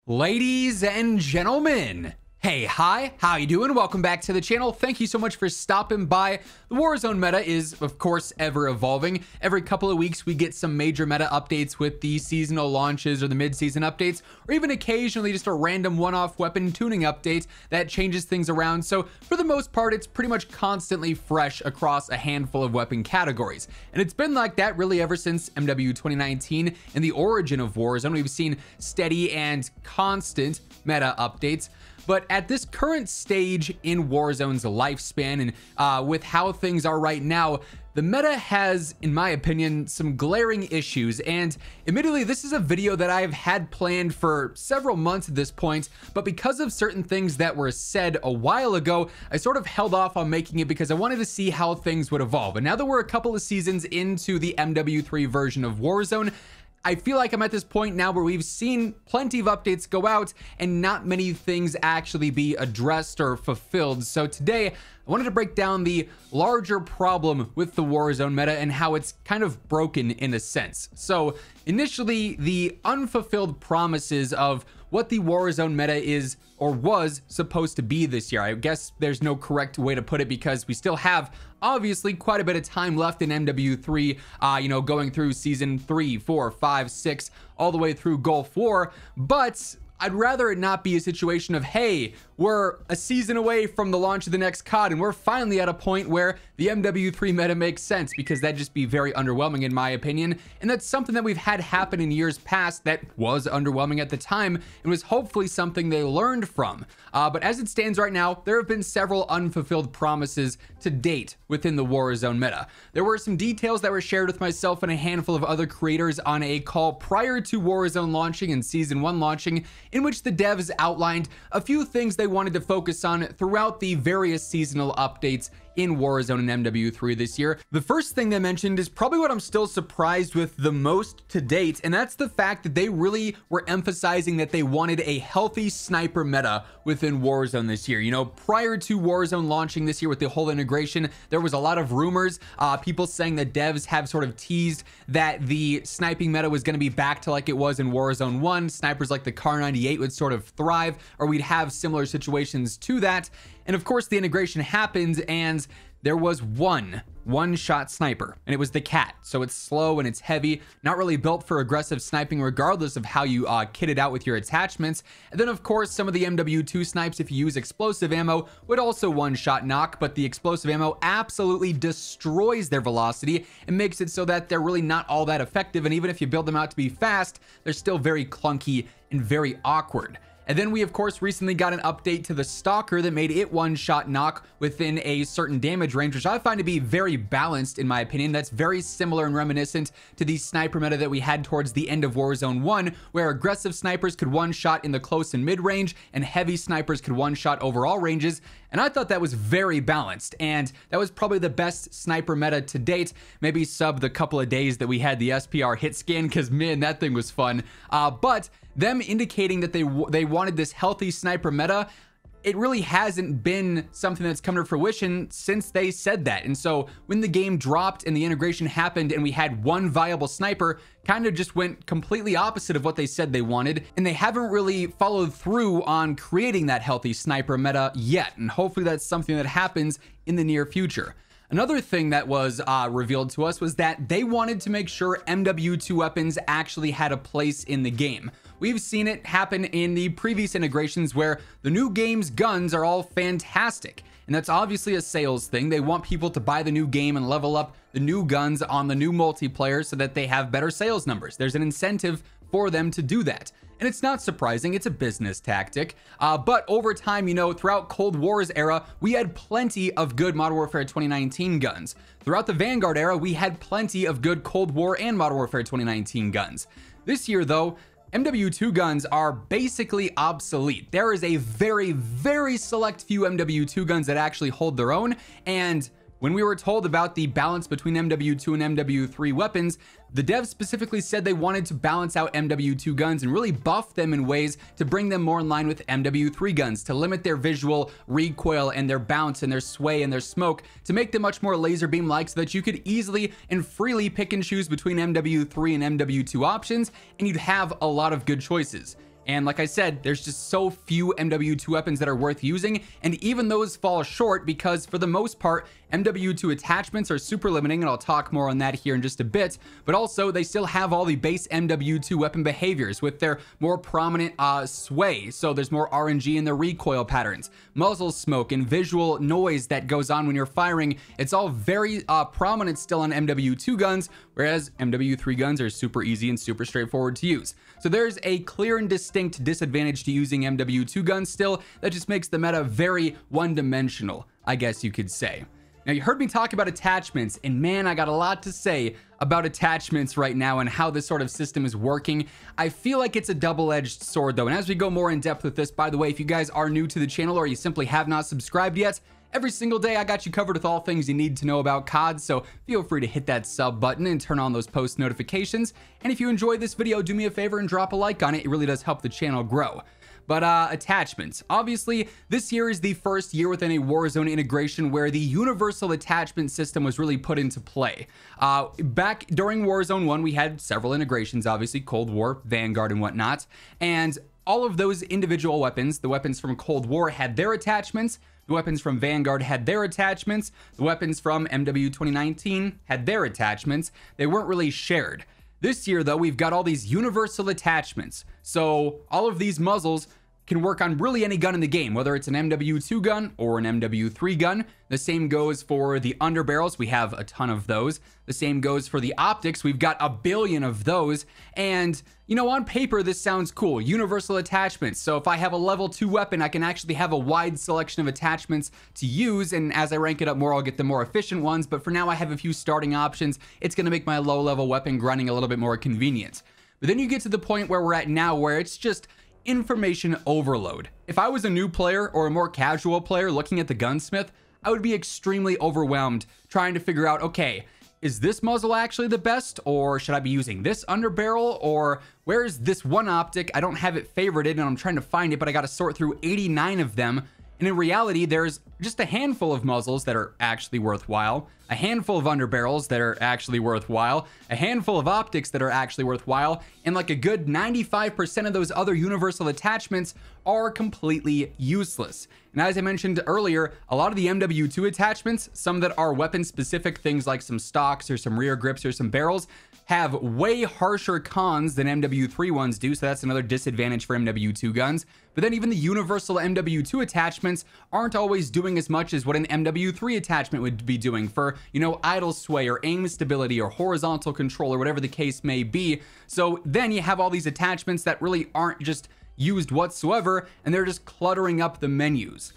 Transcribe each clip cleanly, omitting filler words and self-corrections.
Ladies and gentlemen, hey, hi, how you doing? Welcome back to the channel. Thank you so much for stopping by. The Warzone meta is, of course, ever evolving. Every couple of weeks, we get some major meta updates with the seasonal launches or the mid-season updates, or even occasionally just a random one-off weapon tuning update that changes things around. So for the most part, it's pretty much constantly fresh across a handful of weapon categories. And it's been like that really ever since MW 2019 and the origin of Warzone. We've seen steady and constant meta updates. But at this current stage in Warzone's lifespan and with how things are right now, the meta has, in my opinion, some glaring issues. And admittedly, this is a video that I've had planned for several months at this point, but because of certain things that were said a while ago, I sort of held off on making it because I wanted to see how things would evolve. And now that we're a couple of seasons into the MW3 version of Warzone, I feel like I'm at this point now where we've seen plenty of updates go out and not many things actually be addressed or fulfilled. So today, I wanted to break down the larger problem with the Warzone meta and how it's kind of broken in a sense. So initially, the unfulfilled promises of what the Warzone meta is or was supposed to be this year. I guess there's no correct way to put it because we still have obviously quite a bit of time left in MW3, going through season 3, 4, 5, 6, all the way through Gulf War. But I'd rather it not be a situation of, hey, we're a season away from the launch of the next COD and we're finally at a point where the MW3 meta makes sense, because that'd just be very underwhelming in my opinion. And that's something that we've had happen in years past that was underwhelming at the time and was hopefully something they learned from. But as it stands right now, there have been several unfulfilled promises to date within the Warzone meta. There were some details that were shared with myself and a handful of other creators on a call prior to Warzone launching and Season 1 launching, in which the devs outlined a few things they wanted to focus on throughout the various seasonal updates in Warzone and MW3 this year. The first thing they mentioned is probably what I'm still surprised with the most to date, and that's the fact that they really were emphasizing that they wanted a healthy sniper meta within Warzone this year. You know, prior to Warzone launching this year with the whole integration, there was a lot of rumors, people saying that devs have sort of teased that the sniping meta was going to be back to like it was in Warzone 1. Snipers like the Kar 98 would sort of thrive, or we'd have similar situations to that. And of course, the integration happened and there was one-shot sniper, and it was the Cat. So it's slow and it's heavy, not really built for aggressive sniping regardless of how you kit it out with your attachments. And then of course, some of the MW2 snipes, if you use explosive ammo, would also one-shot knock, but the explosive ammo absolutely destroys their velocity and makes it so that they're really not all that effective. And even if you build them out to be fast, they're still very clunky and very awkward. And then we, of course, recently got an update to the Stalker that made it one-shot knock within a certain damage range, which I find to be very balanced in my opinion. That's very similar and reminiscent to the sniper meta that we had towards the end of Warzone 1, where aggressive snipers could one-shot in the close and mid-range, and heavy snipers could one-shot overall ranges. And I thought that was very balanced, and that was probably the best sniper meta to date. Maybe sub the couple of days that we had the SPR hit scan, because man, that thing was fun. But them indicating that they wanted this healthy sniper meta, it really hasn't been something that's come to fruition since they said that. And so when the game dropped and the integration happened and we had one viable sniper, kind of just went completely opposite of what they said they wanted, and they haven't really followed through on creating that healthy sniper meta yet. And hopefully that's something that happens in the near future. Another thing that was revealed to us was that they wanted to make sure MW2 weapons actually had a place in the game. We've seen it happen in the previous integrations where the new game's guns are all fantastic. And that's obviously a sales thing. They want people to buy the new game and level up the new guns on the new multiplayer so that they have better sales numbers. There's an incentive for them to do that. And it's not surprising, it's a business tactic. But over time, throughout Cold War's era, we had plenty of good Modern Warfare 2019 guns. Throughout the Vanguard era, we had plenty of good Cold War and Modern Warfare 2019 guns. This year, though, MW2 guns are basically obsolete. There is a very, very select few MW2 guns that actually hold their own, and when we were told about the balance between MW2 and MW3 weapons, the devs specifically said they wanted to balance out MW2 guns and really buff them in ways to bring them more in line with MW3 guns, to limit their visual recoil and their bounce and their sway and their smoke, to make them much more laser beam like so that you could easily and freely pick and choose between MW3 and MW2 options, and you'd have a lot of good choices. And like I said, there's just so few MW2 weapons that are worth using, and even those fall short because for the most part, MW2 attachments are super limiting, and I'll talk more on that here in just a bit, but also they still have all the base MW2 weapon behaviors with their more prominent sway. So there's more RNG in the recoil patterns, muzzle smoke, and visual noise that goes on when you're firing. It's all very prominent still on MW2 guns, whereas MW3 guns are super easy and super straightforward to use. So there's a clear and distinct disadvantage to using MW2 guns still that just makes the meta very one-dimensional, I guess you could say. Now, you heard me talk about attachments, and man, I got a lot to say about attachments right now and how this sort of system is working. I feel like it's a double-edged sword though, and as we go more in depth with this, by the way, if you guys are new to the channel or you simply have not subscribed yet, every single day I got you covered with all things you need to know about COD, so feel free to hit that sub button and turn on those post notifications. And if you enjoyed this video, do me a favor and drop a like on it. It really does help the channel grow. But attachments. Obviously, this year is the first year within a Warzone integration where the universal attachment system was really put into play. Back during Warzone 1, we had several integrations, obviously, Cold War, Vanguard, and whatnot. And all of those individual weapons, the weapons from Cold War had their attachments, the weapons from Vanguard had their attachments, the weapons from MW 2019 had their attachments. They weren't really shared. This year, though, we've got all these universal attachments. So all of these muzzles can work on really any gun in the game, whether it's an MW2 gun or an MW3 gun. The same goes for the underbarrels. We have a ton of those. The same goes for the optics. We've got a billion of those. And, you know, on paper, this sounds cool. Universal attachments. So if I have a level 2 weapon, I can actually have a wide selection of attachments to use. And as I rank it up more, I'll get the more efficient ones. But for now, I have a few starting options. It's going to make my low-level weapon grinding a little bit more convenient. But then you get to the point where we're at now, where it's just information overload. If I was a new player or a more casual player looking at the gunsmith, I would be extremely overwhelmed trying to figure out, okay, is this muzzle actually the best, or should I be using this underbarrel, or where's this one optic? I don't have it favorited and I'm trying to find it, but I got to sort through 89 of them. And in reality, there's just a handful of muzzles that are actually worthwhile, a handful of underbarrels that are actually worthwhile, a handful of optics that are actually worthwhile, and like a good 95% of those other universal attachments are completely useless. And as I mentioned earlier, a lot of the MW2 attachments, some that are weapon specific, things like some stocks or some rear grips or some barrels, have way harsher cons than MW3 ones do, so that's another disadvantage for MW2 guns. But then even the universal MW2 attachments aren't always doing as much as what an MW3 attachment would be doing for, you know, idle sway or aim stability or horizontal control or whatever the case may be. So then you have all these attachments that really aren't just used whatsoever, and they're just cluttering up the menus.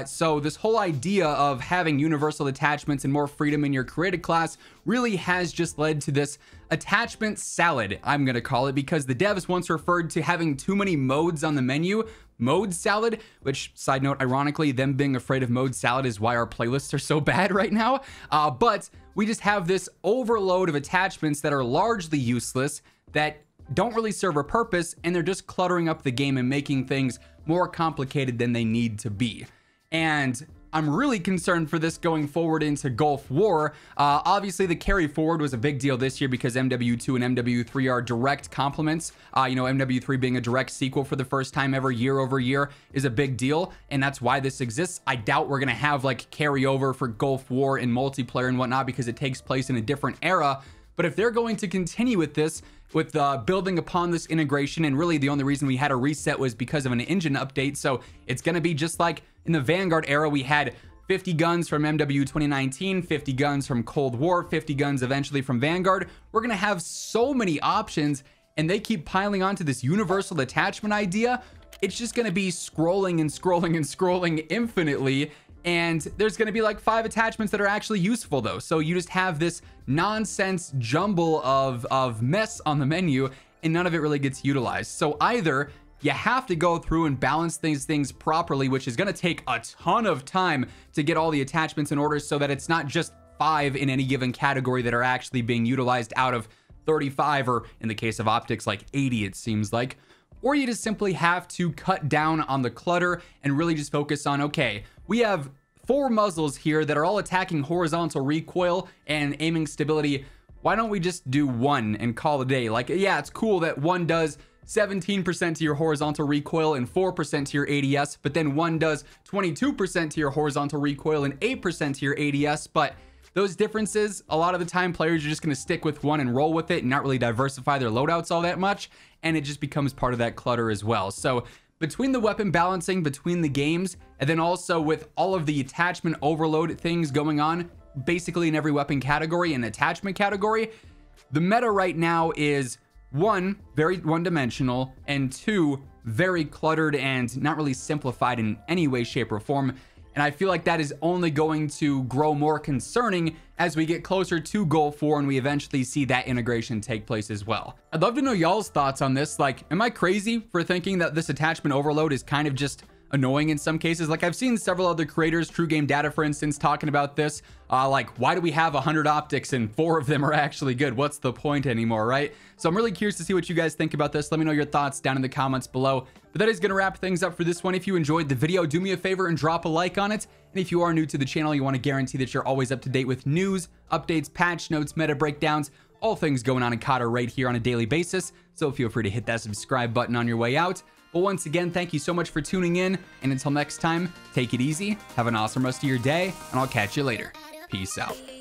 So this whole idea of having universal attachments and more freedom in your created class really has just led to this attachment salad, I'm going to call it, because the devs once referred to having too many modes on the menu, mode salad, which, side note, ironically, them being afraid of mode salad is why our playlists are so bad right now. But we just have this overload of attachments that are largely useless, that don't really serve a purpose, and they're just cluttering up the game and making things more complicated than they need to be. And I'm really concerned for this going forward into Gulf War. Obviously, the carry forward was a big deal this year because MW2 and MW3 are direct complements. You know, MW3 being a direct sequel for the first time ever year over year is a big deal, and that's why this exists. I doubt we're gonna have like carryover for Gulf War in multiplayer and whatnot because it takes place in a different era. But if they're going to continue with this, with building upon this integration, and really the only reason we had a reset was because of an engine update, so it's going to be just like in the Vanguard era, we had 50 guns from MW 2019, 50 guns from Cold War, 50 guns eventually from Vanguard. We're going to have so many options, and they keep piling onto this universal attachment idea. It's just going to be scrolling and scrolling and scrolling infinitely. And there's going to be like 5 attachments that are actually useful though. So you just have this nonsense jumble of mess on the menu, and none of it really gets utilized. So either you have to go through and balance these things properly, which is going to take a ton of time to get all the attachments in order so that it's not just 5 in any given category that are actually being utilized out of 35, or in the case of optics, like 80, it seems like. Or you just simply have to cut down on the clutter and really just focus on, okay, we have 4 muzzles here that are all attacking horizontal recoil and aiming stability. Why don't we just do 1 and call it a day? Like, yeah, it's cool that 1 does 17% to your horizontal recoil and 4% to your ADS, but then one does 22% to your horizontal recoil and 8% to your ADS. But those differences, a lot of the time players are just going to stick with one and roll with it and not really diversify their loadouts all that much, and it just becomes part of that clutter as well. So between the weapon balancing between the games, and then also with all of the attachment overload things going on basically in every weapon category and attachment category, the meta right now is one, very one-dimensional, and two, very cluttered and not really simplified in any way, shape, or form. And I feel like that is only going to grow more concerning as we get closer to Goal 4 and we eventually see that integration take place as well. I'd love to know y'all's thoughts on this. Like, am I crazy for thinking that this attachment overload is kind of just annoying in some cases? Like, I've seen several other creators, True Game Data for instance, talking about this. Like, why do we have 100 optics and 4 of them are actually good? What's the point anymore, right? So I'm really curious to see what you guys think about this. Let me know your thoughts down in the comments below. But that is going to wrap things up for this one. If you enjoyed the video, do me a favor and drop a like on it. And if you are new to the channel, you want to guarantee that you're always up to date with news, updates, patch notes, meta breakdowns, all things going on in COD right here on a daily basis. So feel free to hit that subscribe button on your way out. But once again, thank you so much for tuning in. And until next time, take it easy, have an awesome rest of your day, and I'll catch you later. Peace out.